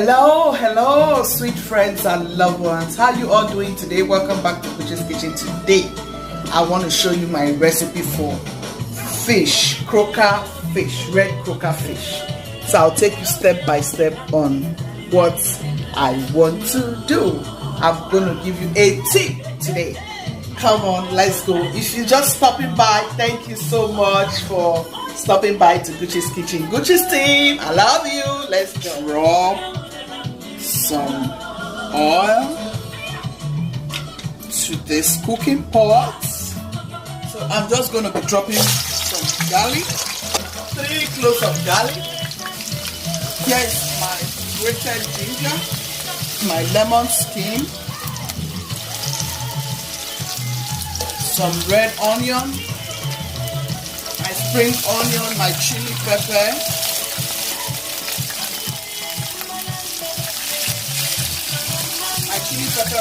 Hello, sweet friends and loved ones. How you all doing today? Welcome back to Kuchi's Kitchen. Today, I want to show you my recipe for fish, croaker fish, red croaker fish. So I'll take you step by step on what I want to do. I'm going to give you a tip today. Come on, let's go. If you're just stopping by, thank you so much for stopping by to Gucci's Kitchen. Gucci's team, I love you. Let's go. Rub some oil to this cooking pot. So I'm just going to be dropping some garlic, 3 cloves of garlic. Here's my grated ginger, my lemon skin, some red onion, my spring onion, my chili pepper,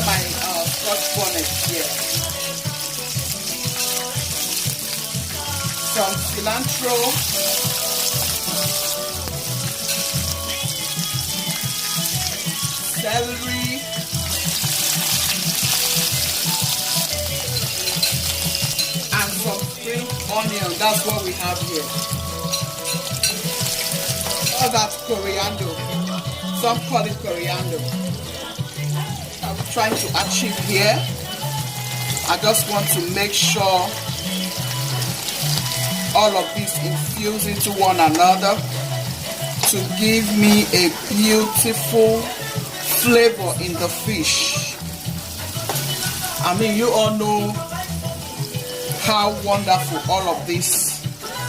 my scotch bonnet here, some cilantro, celery, and some spring onion. That's what we have here. Oh, that's coriander. Some call it coriander. I'm trying to achieve here. I just want to make sure all of this infuse into one another to give me a beautiful flavor in the fish. I mean, you all know how wonderful all of these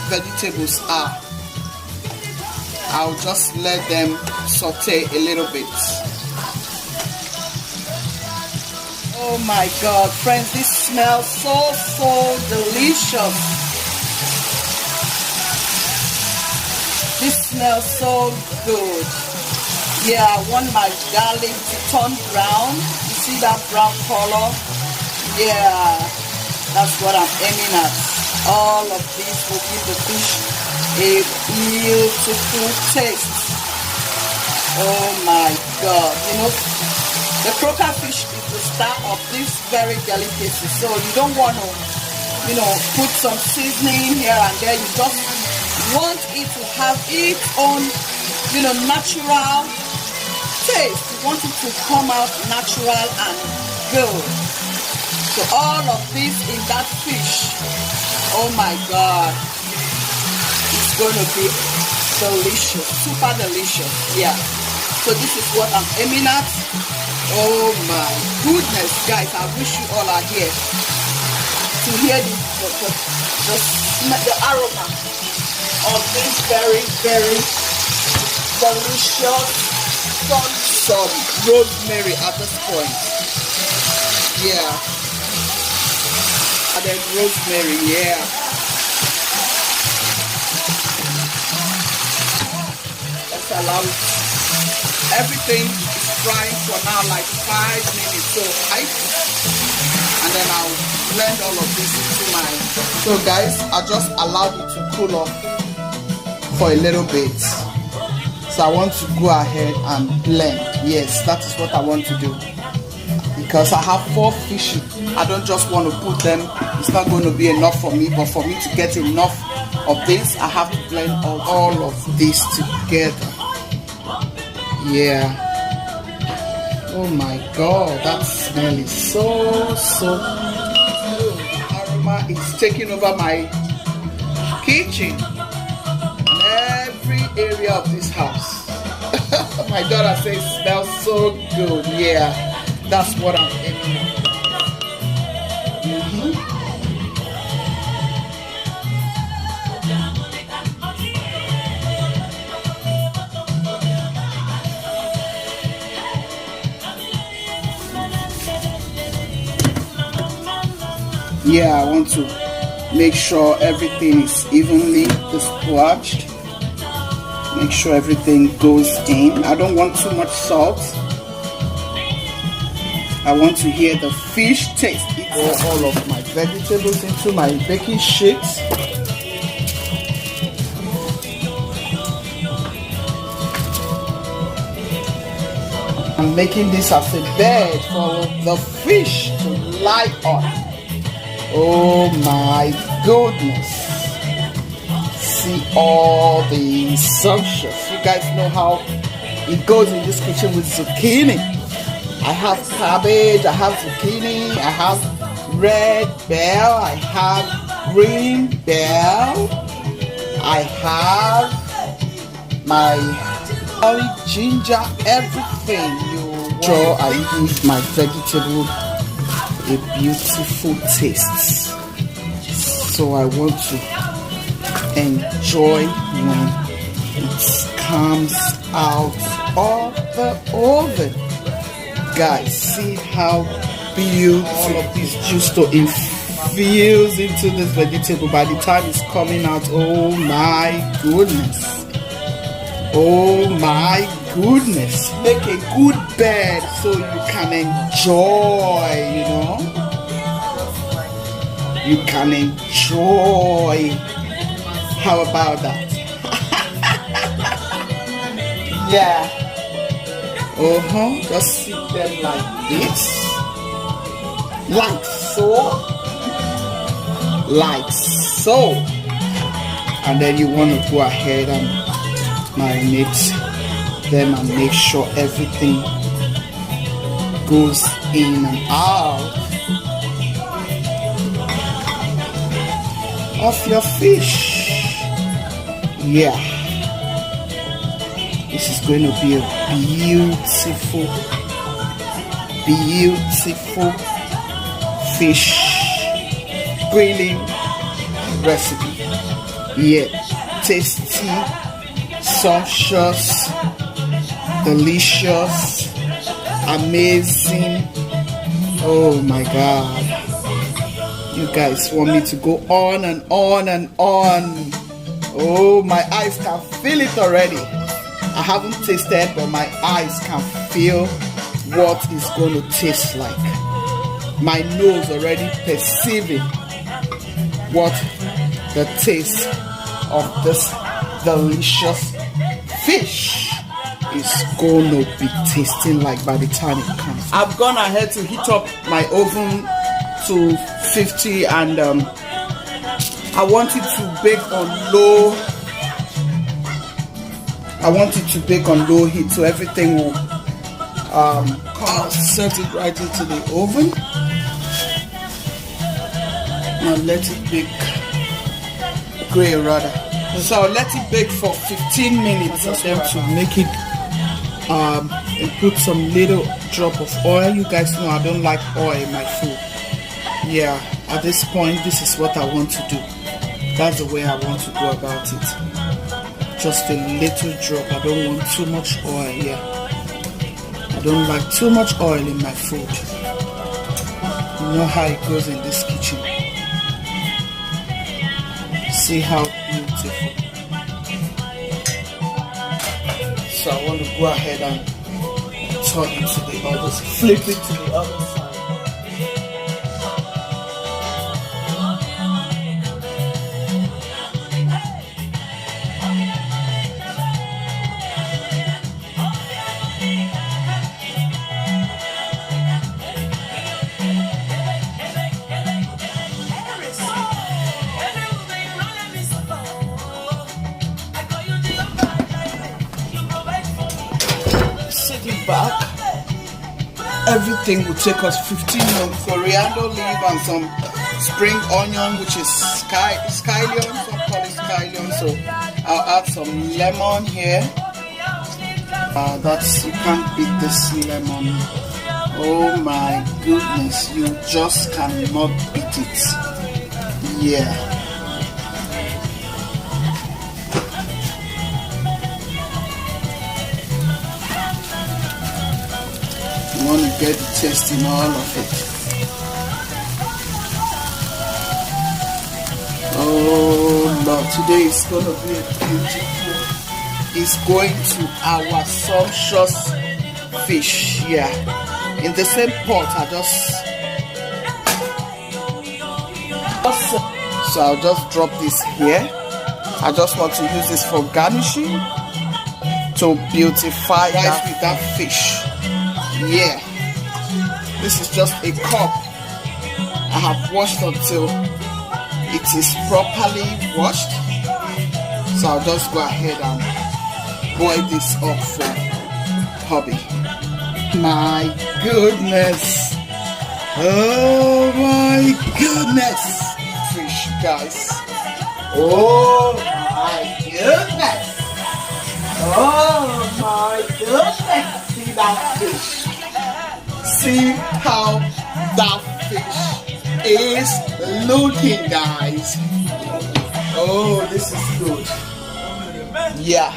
vegetables are. I'll just let them saute a little bit. Oh my God, friends, this smells so delicious. This smells so good. Yeah, I want my garlic to turn brown. You see that brown color? Yeah, that's what I'm aiming at. All of this will give the fish a beautiful taste. Oh my God, you know, the croaker fish is the star of this very delicacy, so you don't want to, you know, put some seasoning here and there. You just want it to have its own, you know, natural taste. You want it to come out natural and good. So all of this in that fish, oh my God, it's going to be delicious, super delicious. Yeah, so this is what I'm aiming at. Oh my goodness, guys, I wish you all are here to hear the aroma of this very delicious some rosemary at this point. Yeah, added rosemary. Yeah, let's allow it. Everything frying for now like 5 minutes, so and then I'll blend all of this into my. So guys, I just allowed it to cool off for a little bit, so I want to go ahead and blend. Yes, that is what I want to do, because I have 4 fish. I don't just want to put them, it's not going to be enough for me, but for me to get enough of this, I have to blend all of this together. Yeah. Oh my God, that smell is so good. The aroma is taking over my kitchen and every area of this house. My daughter says it smells so good. Yeah, that's what I'm aiming at. Yeah, I want to make sure everything is evenly dispatched. Make sure everything goes in. I don't want too much salt. I want to hear the fish taste. Pour all of my vegetables into my baking sheet. I'm making this as a bed for the fish to lie on. Oh my goodness. See all the sumptuous. You guys know how it goes in this kitchen with zucchini. I have cabbage, I have zucchini, I have red bell, I have green bell, I have my ginger, everything. Sure, I give my vegetable a beautiful taste. So I want to enjoy when it comes out of the oven. Guys, see how beautiful all of this juice to infuse into this vegetable by the time it's coming out. Oh my goodness. Oh my goodness. Make a good bed so you can enjoy, you know. You can enjoy. How about that? Yeah. Just sit them like this. Like so. Like so. And then you want to go ahead and marinate them and make sure everything goes in and out of your fish. Yeah, this is going to be a beautiful fish grilling recipe. Yeah, tasty, sumptuous, delicious, amazing. Oh my God, you guys want me to go on and on and on. Oh, my eyes can feel it already. I haven't tasted, but my eyes can feel what it's going to taste like. My nose already perceiving what the taste of this delicious fish is going to be tasting like by the time it comes. I've gone ahead to heat up my oven to 50 and I want it to bake on low. I want it to bake on low heat so everything will come out. Set it right into the oven. Now let it bake. Gray rather. So I'll let it bake for 15 minutes for them to make it and put some little drop of oil. You guys know I don't like oil in my food. Yeah, at this point this is what I want to do. That's the way I want to go about it. Just a little drop. I don't want too much oil. Yeah, I don't like too much oil in my food. You know how it goes in this kitchen. See how beautiful. So I want to go ahead and turn it to the other side. Flip it to the other side. Back, everything will take us 15 minutes. Coriander leaf and some spring onion, which is scallion, some call it scallion. So I'll add some lemon here. That's, you can't beat this lemon. Oh my goodness, you just cannot beat it. Yeah. You want to get the taste in all of it. Oh Lord, today is going to be a beautiful. It's going to our sumptuous fish. Yeah, in the same pot. So I'll just drop this here. I just want to use this for garnishing to beautify that with that fish. Yeah, this is just a cup. I have washed until it is properly washed, so I'll just go ahead and boil this up for hubby. My goodness, oh my goodness, fish, guys. Oh my goodness, oh my goodness. See that fish, see how that fish is looking, guys. Oh, this is good. Yeah,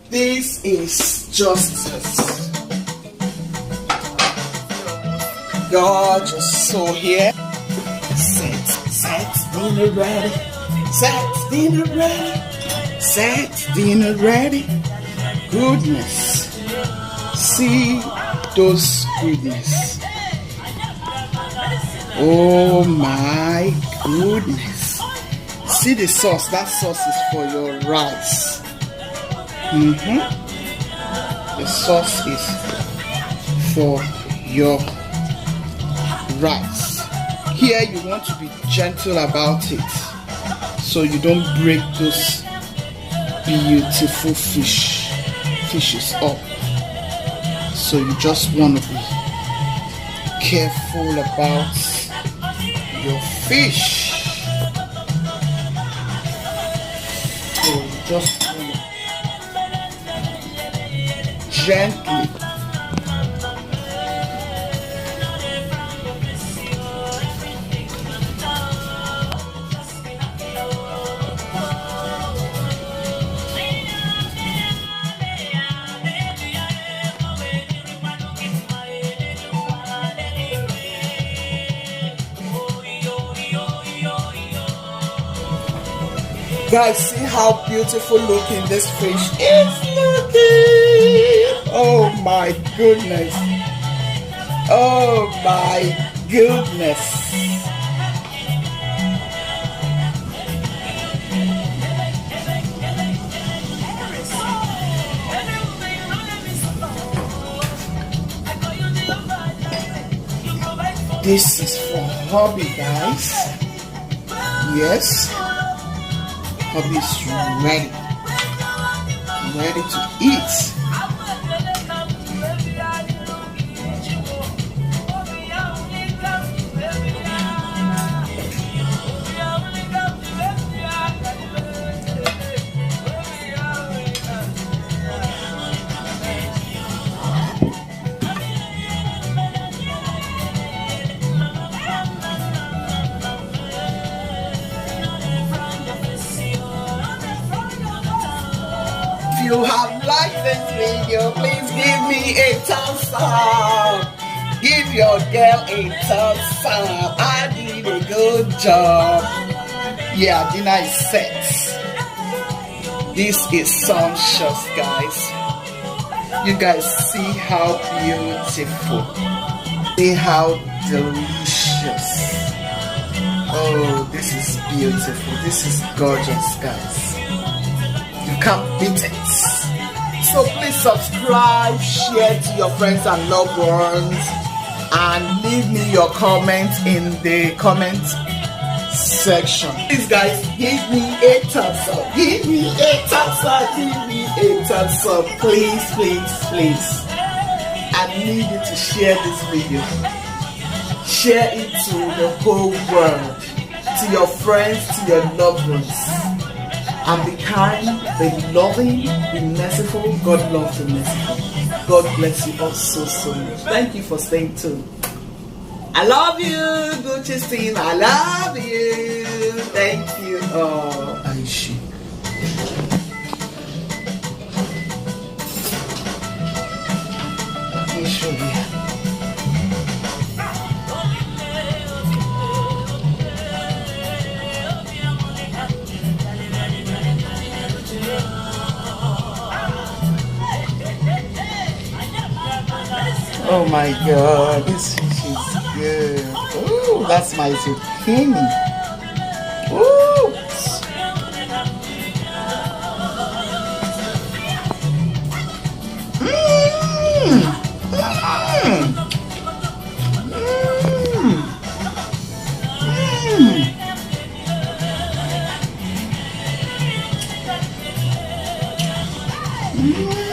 this is just gorgeous. So here, set dinner ready, set dinner ready, set dinner ready. Goodness, see those goodness. Oh my goodness. See the sauce. That sauce is for your rice. The sauce is for your rice. Here you want to be gentle about it, so you don't break those beautiful fishes up. So you just want to be careful about your fish. So you just want to gently guys, see how beautiful looking this fish is looking. Oh my goodness. Oh my goodness. This is for hubby, guys. Yes. Hubby is ready to eat. If you have liked this video, please give me a thumbs up. Give your girl a thumbs up. I did a good job. Yeah, dinner is set. This is sumptuous, guys. You guys see how beautiful. See how delicious. Oh, this is beautiful. This is gorgeous, guys. You can't beat it. So please subscribe, share to your friends and loved ones, and leave me your comments in the comment section. Please guys, give me a thumbs up. Give me a thumbs up. Give me a thumbs up. Please, please, please. I need you to share this video. Share it to the whole world, to your friends, to your loved ones. And be kind, be loving, be merciful. God loves the merciful. God bless you all so much. Thank you for staying tuned. I love you, Gucci team. I love you. Thank you. Oh, Aishi. Let me show you. Oh my God, this fish is good. Ooh, that's my zucchini. Ooh. Mm.